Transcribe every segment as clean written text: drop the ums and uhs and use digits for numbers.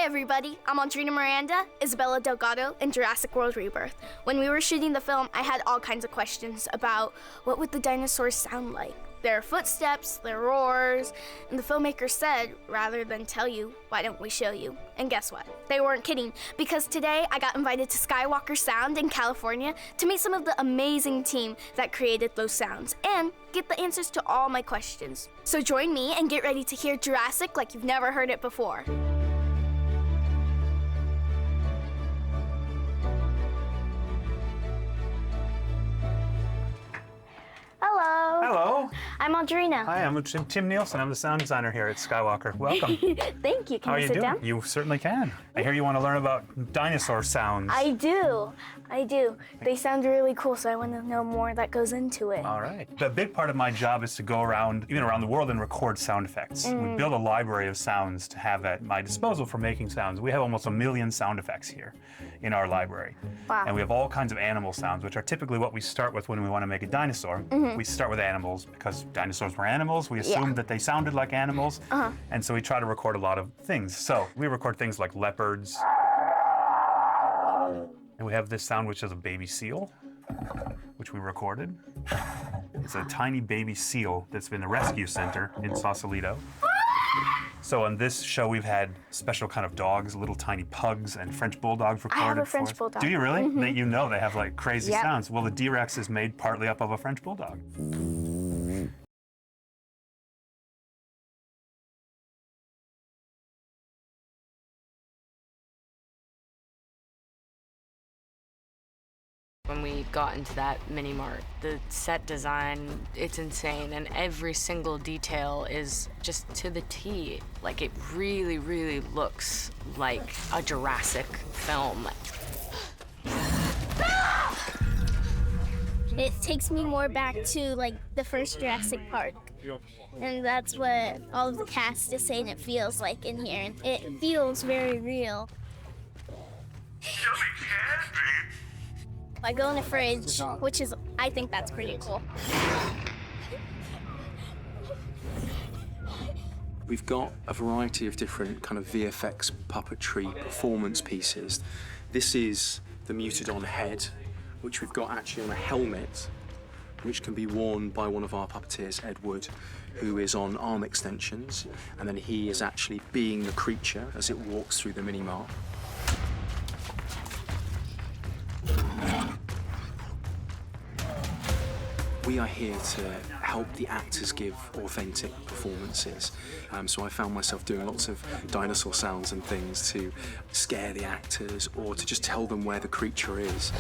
Hi everybody, I'm Audrina Miranda, Isabella Delgado, in Jurassic World Rebirth. When we were shooting the film, I had all kinds of questions about what would the dinosaurs sound like. Their footsteps, their roars, and the filmmaker said, rather than tell you, why don't we show you? And guess what? They weren't kidding, because today I got invited to Skywalker Sound in California to meet some of the amazing team that created those sounds and get the answers to all my questions. So join me and get ready to hear Jurassic like you've never heard it before. Hello. Hello. I'm Audrina. Hi, I'm Tim Nielsen. I'm the sound designer here at Skywalker. Welcome. Thank you. Can How are I you sit doing? down? You certainly can. I hear you want to learn about dinosaur sounds. I do. They sound really cool, so I want to know more that goes into it. All right. The big part of my job is to go around, even around the world, and record sound effects. We build a library of sounds to have at my disposal for making sounds. We have almost 1 million sound effects here in our library. Wow. And we have all kinds of animal sounds, which are typically what we start with when we want to make a dinosaur. We start with animals because dinosaurs were animals. We assumed that they sounded like animals. And so we try to record a lot of things. So we record things like leopards. And we have this sound, which is a baby seal, which we recorded. It's a tiny baby seal that's been in the rescue center in Sausalito. So on this show, we've had special kind of dogs, little tiny pugs and French bulldogs recorded. I have a for French us. bulldog. Do you really? They, you know they have like crazy Yep. sounds. Well, the D-Rex is made partly up of a French bulldog. When we got into that mini mart, the set design, it's insane, and every single detail is just to the T. Like, it really, really looks like a Jurassic film. It takes me more back to like the first Jurassic Park. And that's what all of the cast is saying it feels like in here. And it feels very real. I go in the fridge, which is, I think that's pretty cool. We've got a variety of different kind of VFX puppetry performance pieces. This is the Mutadon head, which we've got actually on a helmet, which can be worn by one of our puppeteers, Ed Wood, who is on arm extensions, and then he is actually being the creature as it walks through the mini-mart. We are here to help the actors give authentic performances. So I found myself doing lots of dinosaur sounds and things to scare the actors or to just tell them where the creature is.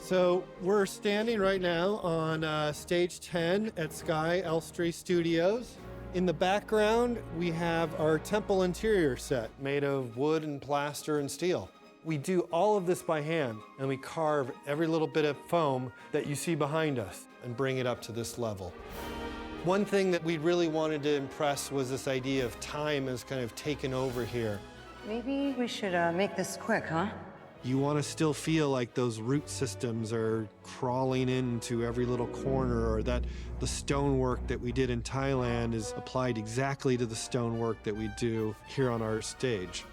So we're standing right now on stage 10 at Sky Elstree Studios. In the background, we have our temple interior set made of wood and plaster and steel. We do all of this by hand, and we carve every little bit of foam that you see behind us and bring it up to this level. One thing that we really wanted to impress was this idea of time has kind of taken over here. Maybe we should make this quick, huh? You want to still feel like those root systems are crawling into every little corner, or that the stonework that we did in Thailand is applied exactly to the stonework that we do here on our stage.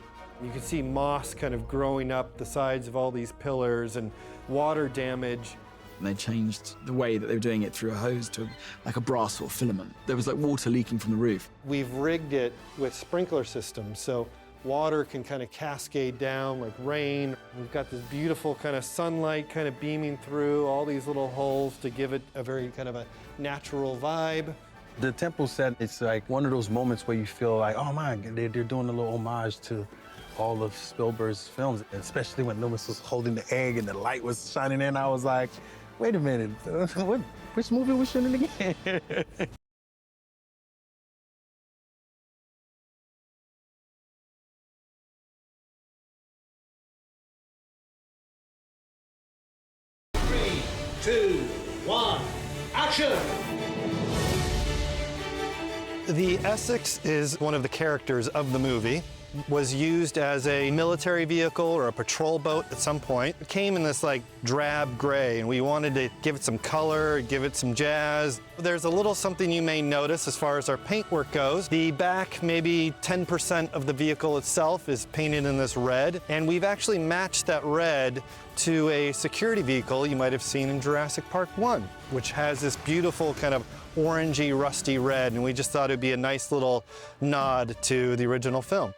You can see moss kind of growing up the sides of all these pillars and water damage. And they changed the way that they were doing it through a hose to like a brass or filament. There was like water leaking from the roof. We've rigged it with sprinkler systems, so water can kind of cascade down like rain. We've got this beautiful kind of sunlight kind of beaming through all these little holes to give it a very kind of a natural vibe. The temple set, it's like one of those moments where you feel like, oh my, they're doing a little homage to all of Spielberg's films, especially when Loomis was holding the egg and the light was shining in. I was like, wait a minute, which movie was shooting again? Two, one, action! The Essex is one of the characters of the movie. was used as a military vehicle or a patrol boat at some point. It came in this like drab gray, and we wanted to give it some color, give it some jazz. There's a little something you may notice as far as our paintwork goes. The back, maybe 10% of the vehicle itself is painted in this red, and we've actually matched that red to a security vehicle you might have seen in Jurassic Park 1, which has this beautiful kind of orangey, rusty red, and we just thought it'd be a nice little nod to the original film.